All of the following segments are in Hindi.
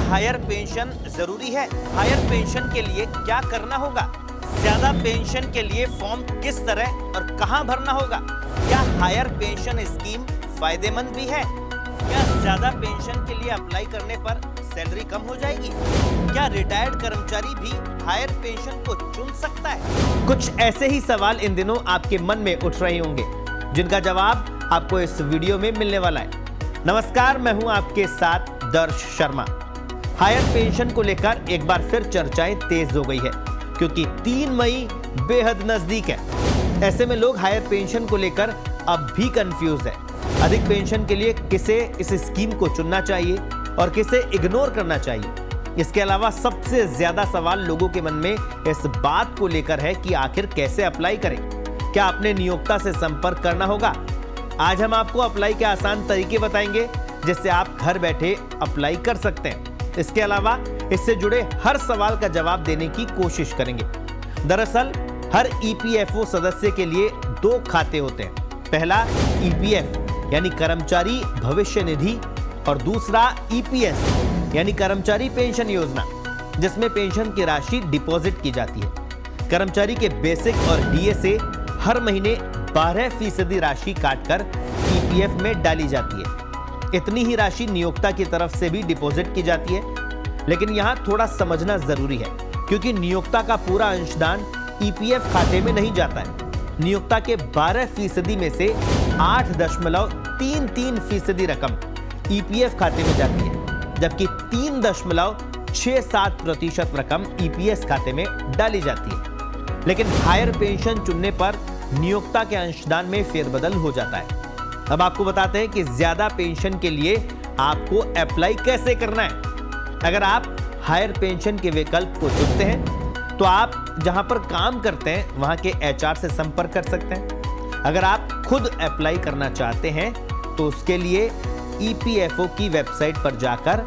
हायर पेंशन जरूरी है? हायर पेंशन के लिए क्या करना होगा? ज्यादा पेंशन के लिए फॉर्म किस तरह और कहां भरना होगा? क्या हायर पेंशन स्कीम फायदेमंद भी है? क्या ज्यादा पेंशन के लिए अप्लाई करने पर सैलरी कम हो जाएगी? क्या रिटायर्ड कर्मचारी भी हायर पेंशन को चुन सकता है? कुछ ऐसे ही सवाल इन दिनों आपके मन में उठ रहे होंगे, जिनका जवाब आपको इस वीडियो में मिलने वाला है। नमस्कार, मैं हूं आपके साथ दर्श शर्मा। हायर पेंशन को लेकर एक बार फिर चर्चाएं तेज हो गई है, क्योंकि 3 मई बेहद नजदीक है। ऐसे में लोग हायर पेंशन को लेकर अब भी कंफ्यूज है। अधिक पेंशन के लिए किसे इस स्कीम को चुनना चाहिए और किसे इग्नोर करना चाहिए। इसके अलावा सबसे ज्यादा सवाल लोगों के मन में इस बात को लेकर है कि आखिर कैसे अप्लाई करें। क्या अपने नियोक्ता से संपर्क करना होगा? आज हम आपको अप्लाई के आसान तरीके बताएंगे, जिससे आप घर बैठे अप्लाई कर सकते हैं। इसके अलावा इससे जुड़े हर सवाल का जवाब देने की कोशिश करेंगे। दरअसल हर ईपीएफओ सदस्य के लिए 2 खाते होते हैं। पहला ईपीएफ यानी कर्मचारी भविष्य निधि, और दूसरा ईपीएस यानी कर्मचारी पेंशन योजना, जिसमें पेंशन की राशि डिपॉजिट की जाती है। कर्मचारी के बेसिक और डीए से हर महीने 12% राशि काटकर ईपीएफ में डाली जाती है। इतनी ही राशि नियोक्ता की तरफ से भी डिपॉजिट की जाती है। लेकिन यहाँ थोड़ा समझना जरूरी है, क्योंकि नियोक्ता का पूरा अंशदान ईपीएफ खाते में नहीं जाता है। नियोक्ता के 12% में से 8.33% रकम ईपीएफ खाते में जाती है, जबकि 3.67% रकम ईपीएस खाते में डाली जाती है। लेकिन हायर पेंशन चुनने पर नियोक्ता के अंशदान में फेरबदल हो जाता है। अब आपको बताते हैं कि ज्यादा पेंशन के लिए आपको अप्लाई कैसे करना है। अगर आप हायर पेंशन के विकल्प को चुनते हैं, तो आप जहां पर काम करते हैं वहां के एचआर से संपर्क कर सकते हैं। अगर आप खुद अप्लाई करना चाहते हैं, तो उसके लिए ईपीएफओ की वेबसाइट पर जाकर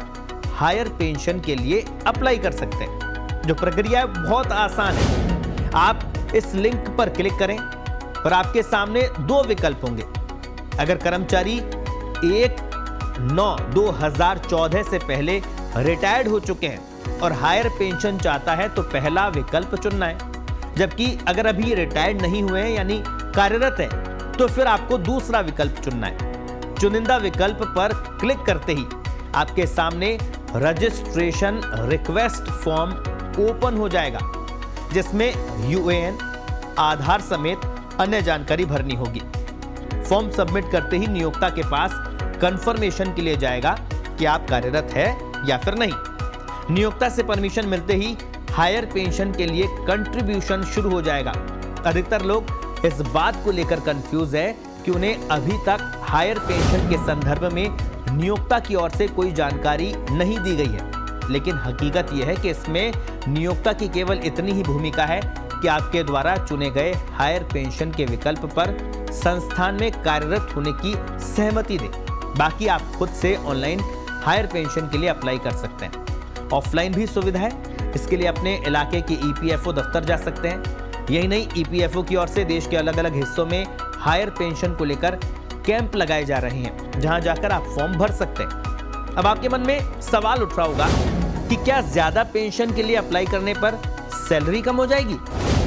हायर पेंशन के लिए अप्लाई कर सकते हैं। जो प्रक्रिया बहुत आसान है। आप इस लिंक पर क्लिक करें और आपके सामने 2 विकल्प होंगे। अगर कर्मचारी 1/9/2014 से पहले रिटायर्ड हो चुके हैं और हायर पेंशन चाहता है, तो पहला विकल्प चुनना है। जबकि अगर अभी रिटायर्ड नहीं हुए हैं यानी कार्यरत है, तो फिर आपको दूसरा विकल्प चुनना है। चुनिंदा विकल्प पर क्लिक करते ही आपके सामने रजिस्ट्रेशन रिक्वेस्ट फॉर्म ओपन हो जाएगा, जिसमें यूएएन, आधार समेत अन्य जानकारी भरनी होगी। फॉर्म सबमिट करते ही नियोक्ता के पास कंफर्मेशन के लिए जाएगा कि आप कार्यरत है या फिर नहीं। नियोक्ता से परमिशन मिलते ही हायर पेंशन के लिए कंट्रीब्यूशन शुरू हो जाएगा। अधिकतर लोग इस बात को लेकर कंफ्यूज है कि उन्हें अभी तक हायर पेंशन के संदर्भ में नियोक्ता की ओर से कोई जानकारी नहीं दी गई है। लेकिन हकीकत यह है कि इसमें नियोक्ता की केवल इतनी ही भूमिका है कि आपके द्वारा चुने गए हायर पेंशन के विकल्प पर संस्थान में कार्यरत होने की सहमति दे। बाकी आप खुद से ऑनलाइन हायर पेंशन के लिए अप्लाई कर सकते हैं। ऑफलाइन भी सुविधा है। इसके लिए अपने इलाके के ईपीएफओ दफ्तर जा सकते हैं। यही नहीं, ईपीएफओ की ओर से देश के अलग अलग हिस्सों में हायर पेंशन को लेकर कैंप लगाए जा रहे हैं, जहां जाकर आप फॉर्म भर सकते हैं। अब आपके मन में सवाल उठ रहा होगा कि क्या ज्यादा पेंशन के लिए अप्लाई करने पर सैलरी कम हो जाएगी?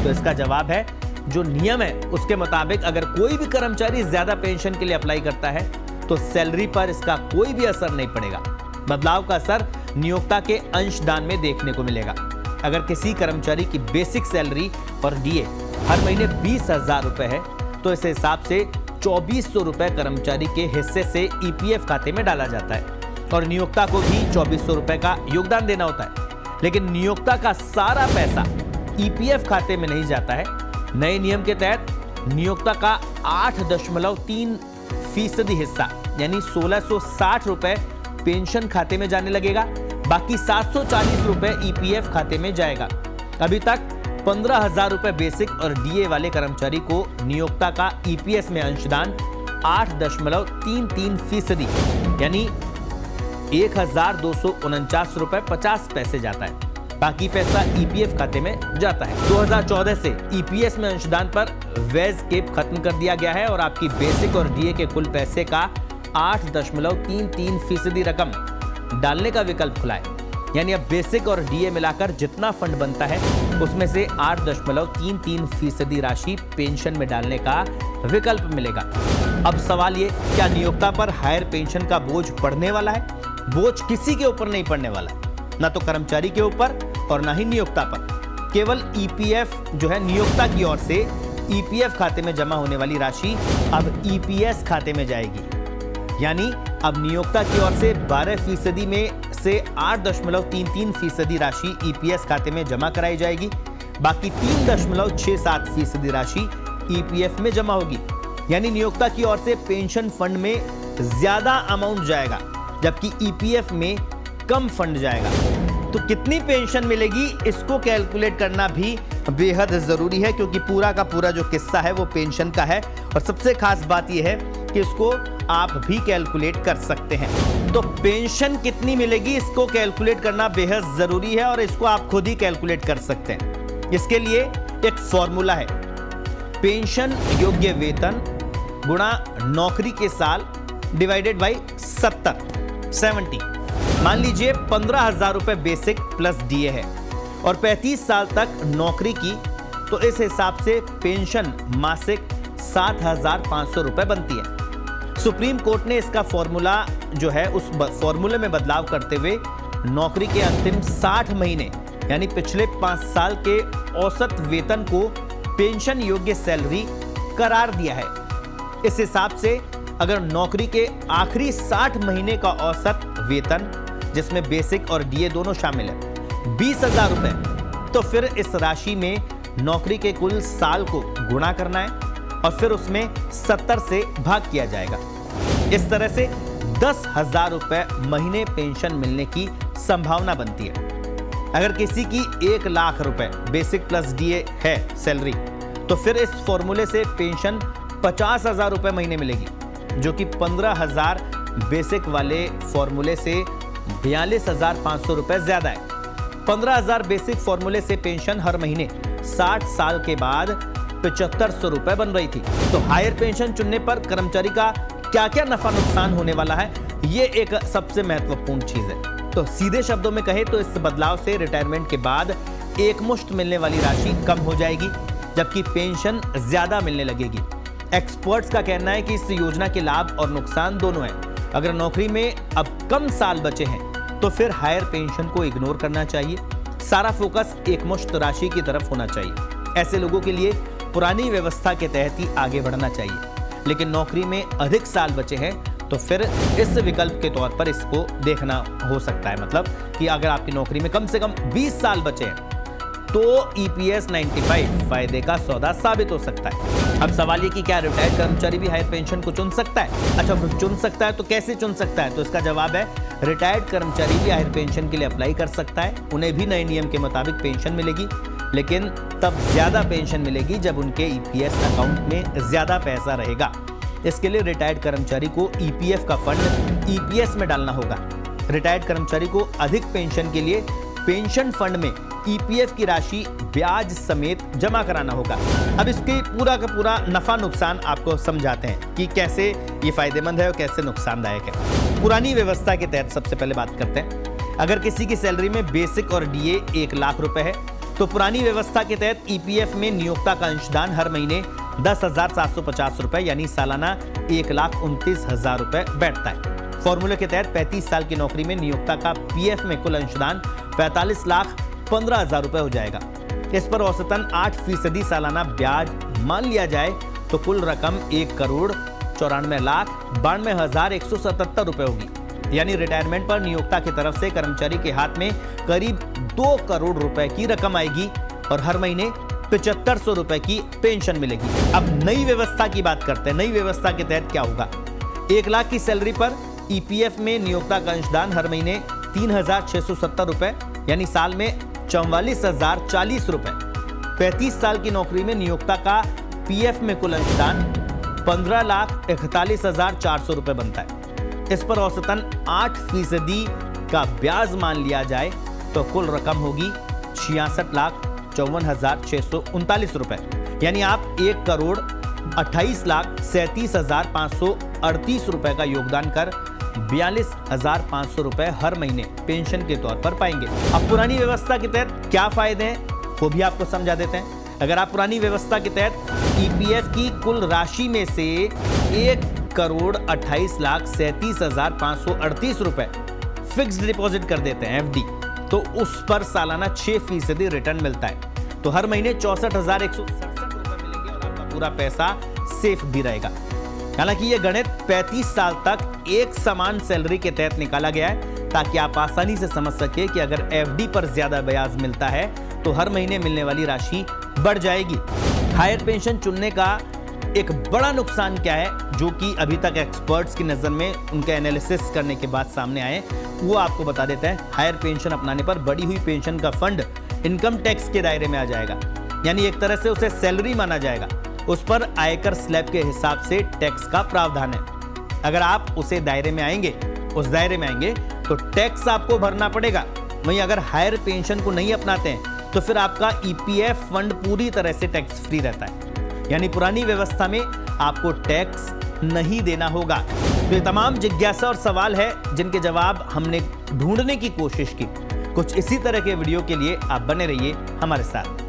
तो इसका जवाब है, जो नियम है उसके मुताबिक अगर कोई भी कर्मचारी ज्यादा पेंशन के लिए अप्लाई करता है, तो सैलरी पर इसका कोई भी असर नहीं पड़ेगा। बदलाव का असर नियोक्ता के अंशदान में देखने को मिलेगा। अगर किसी कर्मचारी की बेसिक सैलरी और डीए हर महीने 20,000 रुपए है, तो इस हिसाब से 2400 रुपए कर्मचारी के हिस्से से ईपीएफ खाते में डाला जाता है, और नियोक्ता को भी 2400 रुपए का योगदान देना होता है। लेकिन नियोक्ता का सारा पैसा ईपीएफ खाते में नहीं जाता है। नए नियम के तहत नियोक्ता का 8.3% हिस्सा यानी 1660 रुपए पेंशन खाते में जाने लगेगा। बाकी 740 रुपए ईपीएफ खाते में जाएगा। अभी तक 15,000 रुपए बेसिक और डीए वाले कर्मचारी को नियोक्ता का ईपीएस में अंशदान 8.33% यानी 1,249 रुपए 50 पैसे जाता है। बाकी पैसा ईपीएफ खाते में जाता है। 2014 से ईपीएस में अंशदान पर वेज केप खत्म कर दिया गया है और आपकी बेसिक और डीए के कुल पैसे का 8.33% रकम डालने का विकल्प खुला है। यानी अब बेसिक और डीए मिलाकर जितना फंड बनता है उसमें से 8.33% राशि पेंशन में डालने का विकल्प मिलेगा। अब सवाल ये, क्या नियोक्ता पर हायर पेंशन का बोझ पड़ने वाला है? बोझ किसी के ऊपर नहीं पड़ने वाला है, ना तो कर्मचारी के ऊपर और ना ही नियोक्ता पर। केवल ईपीएफ जो है नियोक्ता की ओर से ईपीएफ खाते में जमा होने वाली राशि अब ईपीएस खाते में जाएगी। यानी अब नियोक्ता की ओर से 12% में से 8.33% राशि ईपीएस खाते में जमा कराई जाएगी, बाकी 3.67% राशि ईपीएफ में जमा होगी। यानी नियोक्ता की ओर से पेंशन फंड में ज्यादा अमाउंट जाएगा, जबकि ईपीएफ में कम फंड जाएगा। तो कितनी पेंशन मिलेगी इसको कैलकुलेट करना भी बेहद जरूरी है, क्योंकि पूरा का पूरा जो किस्सा है वो पेंशन का है। और सबसे खास बात यह है कि इसको आप भी कैलकुलेट कर सकते हैं। तो पेंशन कितनी मिलेगी इसको कैलकुलेट करना बेहद जरूरी है और इसको आप खुद ही कैलकुलेट कर सकते हैं। इसके लिए एक फॉर्मूला है, पेंशन योग्य वेतन गुणा नौकरी के साल डिवाइडेड बाई 70। मान लीजिए 15,000 रुपए बेसिक प्लस डीए है और 35 साल तक नौकरी की, तो इस हिसाब से पेंशन मासिक 7,500 रुपए बनती है। सुप्रीम कोर्ट ने इसका फॉर्मूला जो है उस फॉर्मूले में बदलाव करते हुए नौकरी के अंतिम 60 महीने यानी पिछले 5 साल के औसत वेतन को पेंशन योग्य सैलरी करार दिया है। इस हिसाब से अगर नौकरी के आखिरी 60 महीने का औसत वेतन, जिसमें बेसिक और डीए दोनों शामिल है, 20,000 रुपए, तो फिर इस राशि में नौकरी के कुल साल को गुणा करना है और फिर उसमें 70 से भाग किया जाएगा। इस तरह से 10,000 रुपए महीने पेंशन मिलने की संभावना बनती है। अगर किसी की 1 लाख रुपए बेसिक प्लस डीए है सैलरी, तो फिर इस फॉर्मूले से पेंशन 50,000 रुपए महीने मिलेगी, जो कि 15,000 बेसिक वाले फॉर्मूले से 42,500 रुपए ज्यादा है। 15,000 बेसिक फॉर्मूले से पेंशन हर महीने 60 साल के बाद 7500 रुपए बन रही थी। तो हायर पेंशन चुनने पर कर्मचारी का क्या क्या नफा नुकसान होने वाला है, ये एक सबसे महत्वपूर्ण चीज है। तो सीधे शब्दों में कहें तो इस बदलाव से रिटायरमेंट के बाद एक मुश्त मिलने वाली राशि कम हो जाएगी, जबकि पेंशन ज्यादा मिलने लगेगी। एक्सपर्ट्स का कहना है कि इस योजना के लाभ और नुकसान दोनों हैं। अगर नौकरी में अब कम साल बचे हैं तो फिर हायर पेंशन को इग्नोर करना चाहिए, सारा फोकस एक मुश्त राशि की तरफ होना चाहिए। ऐसे लोगों के लिए पुरानी व्यवस्था के तहत ही आगे बढ़ना चाहिए। लेकिन नौकरी में अधिक साल बचे हैं तो फिर इस विकल्प के तौर पर इसको देखना हो सकता है। मतलब कि अगर आपकी नौकरी में कम से कम 20 साल बचे हैं तो ईपीएस 95 फायदे का सौदा साबित हो सकता है। अब सवाल ये कि क्या रिटायर्ड कर्मचारी भी हायर पेंशन को चुन सकता है? अच्छा, फिर चुन सकता है तो कैसे चुन सकता है? तो इसका जवाब है, रिटायर्ड कर्मचारी भी हायर पेंशन के लिए अप्लाई कर सकता है। उन्हें भी नए नियम के मुताबिक पेंशन मिलेगी, लेकिन तब ज्यादा पेंशन मिलेगी जब उनके ईपीएस अकाउंट में ज्यादा पैसा रहेगा। इसके लिए रिटायर्ड कर्मचारी को ईपीएफ का फंड ईपीएस में डालना होगा। रिटायर्ड कर्मचारी को अधिक पेंशन के लिए पेंशन फंड में ईपीएफ की राशि ब्याज समेत जमा कराना होगा। अब इसके पूरा का पूरा नफा नुकसान आपको समझाते हैं कि कैसे ये फायदेमंद है और कैसे नुकसानदायक है। पुरानी व्यवस्था के तहत सबसे पहले बात करते हैं। अगर किसी की सैलरी में बेसिक और डीए 1 लाख रुपए है तो पुरानी व्यवस्था के तहत ईपीएफ में नियोक्ता का अंशदान हर महीने 10,750 रुपए यानी सालाना 1,29,000 रुपए बैठता है। फॉर्मूले के तहत 35 साल की नौकरी में नियोक्ता का पीएफ में कुल अंशदान 45,15,000 रुपए हो जाएगा। इस पर औसतन 8% सालाना ब्याज मान लिया जाए तो कुल रकम 1,94,92,177 रुपए होगी। यानी रिटायरमेंट पर नियोक्ता की तरफ से कर्मचारी के हाथ में करीब 2 करोड़ रुपए की रकम आएगी और हर महीने 7500 रुपए की पेंशन मिलेगी। अब नई व्यवस्था की बात करते हैं। नई व्यवस्था के तहत क्या होगा? 1 लाख की सैलरी पर ईपीएफ में नियोक्ता का अंशदान हर महीने 3,670 रुपए यानी साल में 44,040 रुपए। 35 साल की नौकरी में नियोक्ता का पीएफ में कुल अंशदान 15,41,400 रुपए बनता है। इस पर औसतन 8% का ब्याज मान लिया जाए तो कुल रकम होगी 66,54,639 रुपए। यानी आप 1,28,37,538 रुपए का योगदान कर 42,500 रुपए हर महीने पेंशन के तौर पर पाएंगे। अब पुरानी व्यवस्था के तहत क्या फायदे हैं वो भी आपको समझा देते हैं। अगर आप पुरानी व्यवस्था के तहत ईपीएफ की कुल राशि में से 1,28,37,538 रुपए फिक्स्ड डिपॉजिट कर देते हैं एफडी, तो उस पर सालाना 6% रिटर्न मिलता है। तो हर महीने 64,167 रुपए मिलेंगे और आपका पूरा पैसा सेफ भी रहेगा। हालांकि यह गणित 35 साल तक एक समान सैलरी के तहत निकाला गया है ताकि आप आसानी से समझ सके कि अगर एफडी पर ज्यादा ब्याज मिलता है तो हर महीने मिलने वाली राशि बढ़ जाएगी। हायर पेंशन चुनने का एक बड़ा नुकसान क्या है, जो कि अभी तक एक्सपर्ट्स की नजर में उनके एनालिसिस करने के बाद सामने आए, वो आपको बता देता है। हायर पेंशन अपनाने पर बढ़ी हुई पेंशन का फंड इनकम टैक्स के दायरे में आ जाएगा, यानी एक तरह से उसे सैलरी माना जाएगा। उस पर आयकर स्लैब के हिसाब से टैक्स का प्रावधान है। अगर आप उस दायरे में आएंगे तो टैक्स आपको भरना पड़ेगा। वहीं अगर हायर पेंशन को नहीं अपनाते हैं तो फिर आपका ईपीएफ फंड पूरी तरह से टैक्स फ्री रहता है, यानी पुरानी व्यवस्था में आपको टैक्स नहीं देना होगा। तो ये तमाम जिज्ञासा और सवाल है जिनके जवाब हमने ढूंढने की कोशिश की। कुछ इसी तरह के वीडियो के लिए आप बने रहिए हमारे साथ।